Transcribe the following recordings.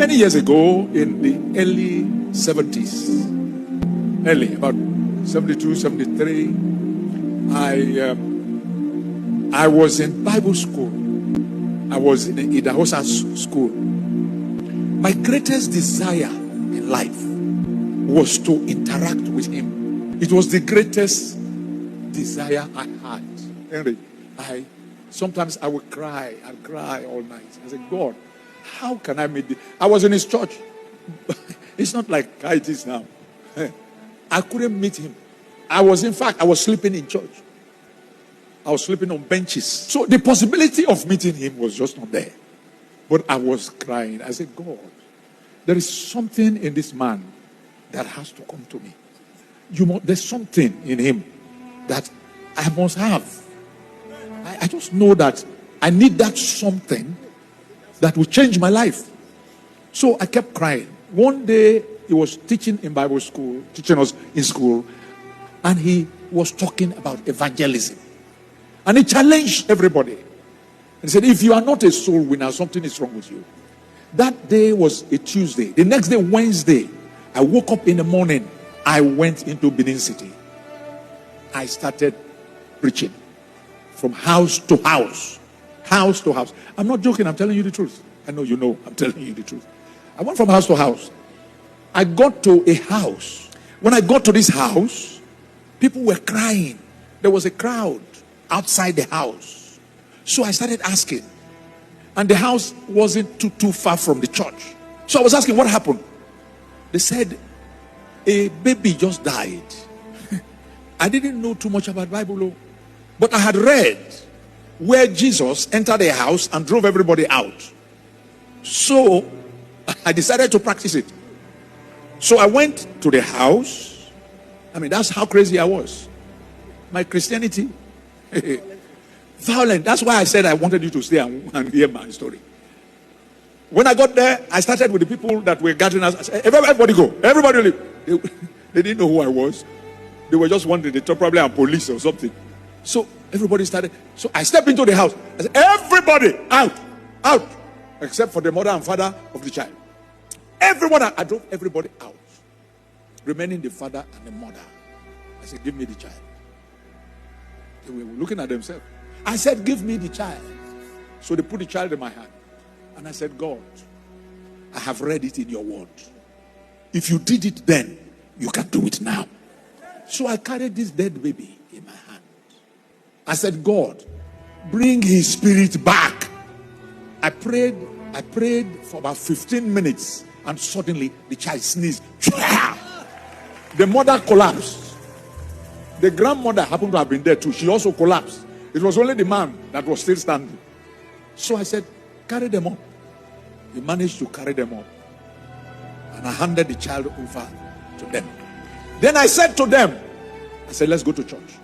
Many years ago, in the early 70s, about 72, 73, I was in Bible school. I was in the idahusa school. My greatest desire in life was to interact with him. It was the greatest desire I had. Henry, sometimes I would cry. I'd cry all night. I said, God, how can I meet this? I was in his church. It's not like it is now. I couldn't meet him. I was sleeping in church. I was sleeping on benches. So the possibility of meeting him was just not there. But I was crying. I said, God, there is something in this man that has to come to me. There's something in him that I must have. I just know that I need that something that will change my life. So I kept crying. One day, he was teaching in Bible school, teaching us in school, and he was talking about evangelism. And he challenged everybody. And he said, if you are not a soul winner, something is wrong with you. That day was a Tuesday. The next day, Wednesday, I woke up in the morning. I went into Benin City. I started preaching from house to house. House to house. I'm not joking. I'm telling you the truth. I know you know. I'm telling you the truth. I went from house to house. I got to a house. When I got to this house, people were crying. There was a crowd outside the house. So I started asking. And the house wasn't too far from the church. So I was asking, what happened? They said, a baby just died. I didn't know too much about Bible, but I had read where Jesus entered a house and drove everybody out. So I decided to practice it. So I went to the house. That's how crazy I was. My Christianity, violent. That's why I said I wanted you to stay and hear my story. When I got there, I started with the people that were gathering us. I said, everybody go. Everybody leave. They didn't know who I was. They were just wondering. They thought probably I'm police or something. So everybody started. So I stepped into the house. I said, everybody out. Out. Except for the mother and father of the child. Everybody. I drove everybody out. Remaining the father and the mother. I said, give me the child. They were looking at themselves. I said, give me the child. So they put the child in my hand. And I said, God, I have read it in your word. If you did it then, you can do it now. So I carried this dead baby in my hand. I said, God, bring his spirit back. I prayed for about 15 minutes. And suddenly the child sneezed. The mother collapsed. The grandmother happened to have been there too. She also collapsed. It was only the man that was still standing. So I said, carry them up. He managed to carry them up. And I handed the child over to them. Then I said to them, I said, let's go to church.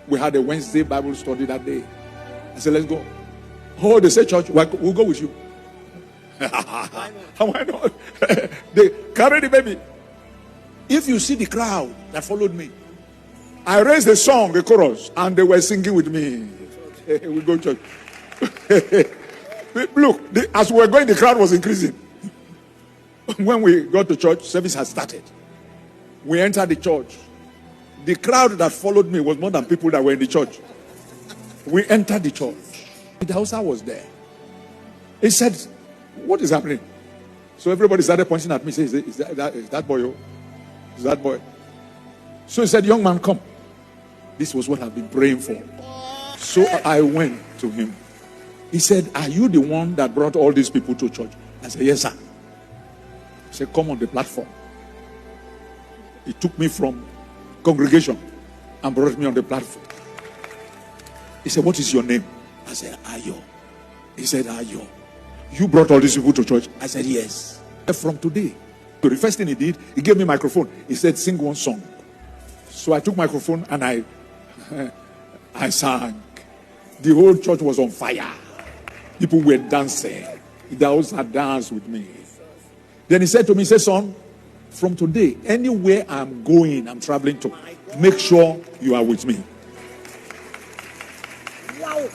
We had a Wednesday Bible study that day. I said, let's go. Oh, they said, church, we'll go with you. Why not? They carried the baby. If you see the crowd that followed me, I raised the song, the chorus, and they were singing with me. We go to church. Look, as we were going, the crowd was increasing. When we got to church, service had started. We entered the church. The crowd that followed me was more than people that were in the church. We entered the church. The house was there. He said, what is happening? So everybody started pointing at me. Says, is that boy? Oh? Is that boy? So he said, young man, come. This was what I've been praying for. So I went to him. He said, are you the one that brought all these people to church? I said, yes, sir. He said, come on the platform. He took me from congregation and brought me on the platform. He said, what is your name? I said, Ayo. He said, Ayo. You brought all these people to church? I said, yes. From today. So the first thing he did, he gave me a microphone. He said, sing one song. So I took microphone and I sang. The whole church was on fire. People were dancing. They also had danced with me. Then he said to me, he said, son, from today, anywhere I'm going, I'm traveling to, make sure you are with me. Wow.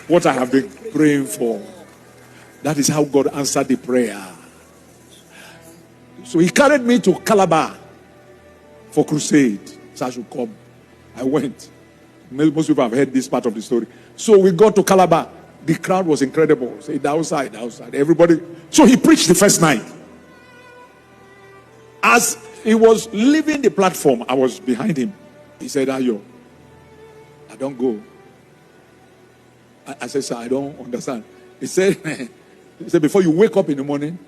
What I have been praying for. That is how God answered the prayer. So he carried me to Calabar for crusade. So I should come. I went. Most people have heard this part of the story. So we got to Calabar. The crowd was incredible. Say, outside. Everybody. So he preached the first night. As he was leaving the platform, I was behind him. He said, Ayo, I don't go. I said, sir, I don't understand. He said, before you wake up in the morning,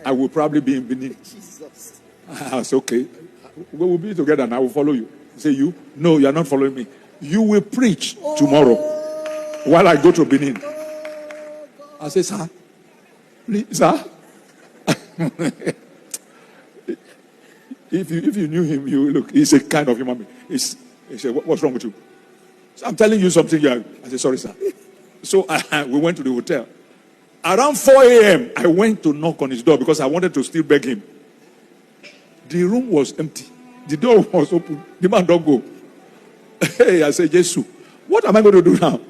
I will probably be in Benin. Jesus. I said, okay. We will be together and I will follow you. He said, you? No, you are not following me. You will preach tomorrow while I go to Benin. I said, sir, please, sir. If you knew him, you look, he's a kind of human being. He said, what's wrong with you? So I'm telling you something. I said, sorry, sir. So we went to the hotel. Around 4 a.m., I went to knock on his door because I wanted to still beg him. The room was empty. The door was open. The man don't go. Hey, I said, Jesus, what am I going to do now?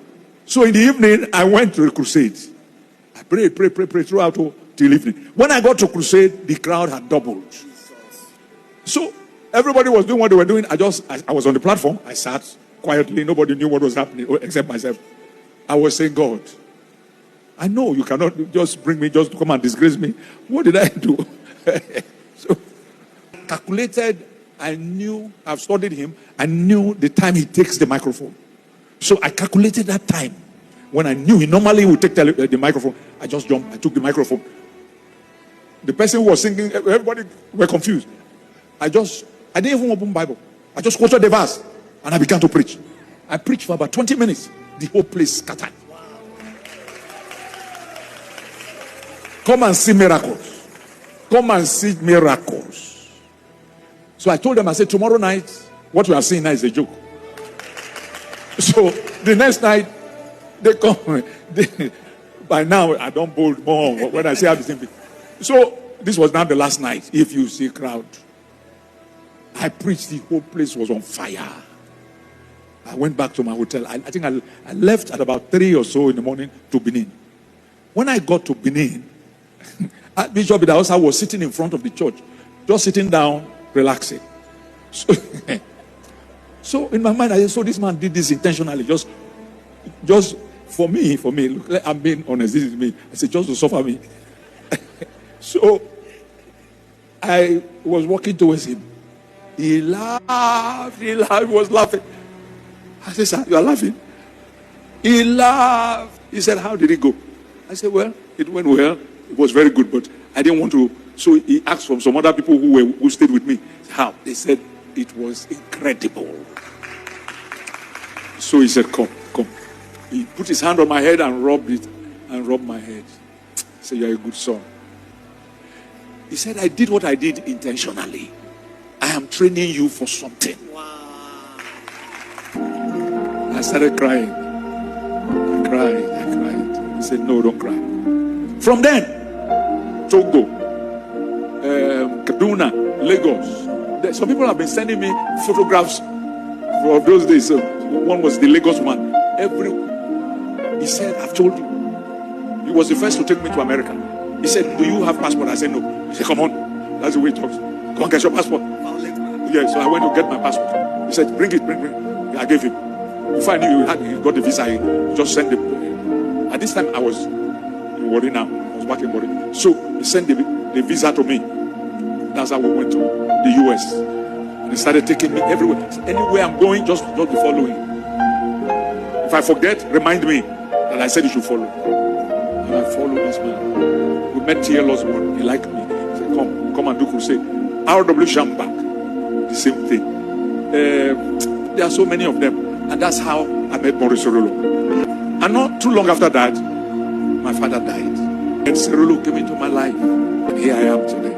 So in the evening, I went to the crusade. I prayed throughout till evening. When I got to crusade, the crowd had doubled. So everybody was doing what they were doing. I was on the platform. I sat quietly. Nobody knew what was happening except myself. I was saying, God, I know you cannot just bring me just to come and disgrace me. What did I do? So calculated, I knew, I've studied him. I knew the time he takes the microphone. So I calculated that time. When I knew he normally would take the microphone, I just jumped. I took the microphone. The person who was singing, everybody were confused. I didn't even open Bible. I just quoted the verse and I began to preach. I preached for about 20 minutes. The whole place scattered. Wow. Come and see miracles. Come and see miracles. So I told them, I said, tomorrow night, what we are seeing now is a joke. So the next night, they come. By now, I don't bold more when I say I have the same thing. So this was now the last night. If you see crowd, I preached, the whole place was on fire. I went back to my hotel. I think I left at about 3 or so in the morning to Benin. When I got to Benin, Archbishop Idahusa was sitting in front of the church, just sitting down, relaxing. So in my mind, I said, so this man did this intentionally, just for me. Look, I'm being honest, this is me. I said, just to suffer me. So I was walking towards him. He laughed, he was laughing. I said, sir, you are laughing? He laughed. He said, how did it go? I said, well, it went well. It was very good, but I didn't want to. So he asked from some other people who stayed with me, how? They said, it was incredible. So he said, come. He put his hand on my head and rubbed it and rubbed my head. He said, you're a good son. He said, I did what I did intentionally. I am training you for something. Wow. I started crying. I cried. He said, no, don't cry. From then, Togo, Kaduna, Lagos. Some people have been sending me photographs of those days. So one was the Lagos one. He said, I've told you. He was the first to take me to America. He said, do you have passport? I said, no. He said, come on. That's the way he talks. Come on, get your passport. Yeah, so I went to get my passport. He said, bring it. I gave him. Before I knew he got the visa, he just sent it. At this time, I was in Warri now. I was back in Warri. So he sent the visa to me. That's how we went to the US. And he started taking me everywhere. Anywhere I'm going, just be following. If I forget, remind me that I said you should follow. And I followed this man. We met T.L. Osborne. He liked me. He said, come and do crusade. R.W. Shambach, the same thing. There are so many of them. And that's how I met Maurice Cerullo. And not too long after that, my father died. And Cerullo came into my life. And here I am today.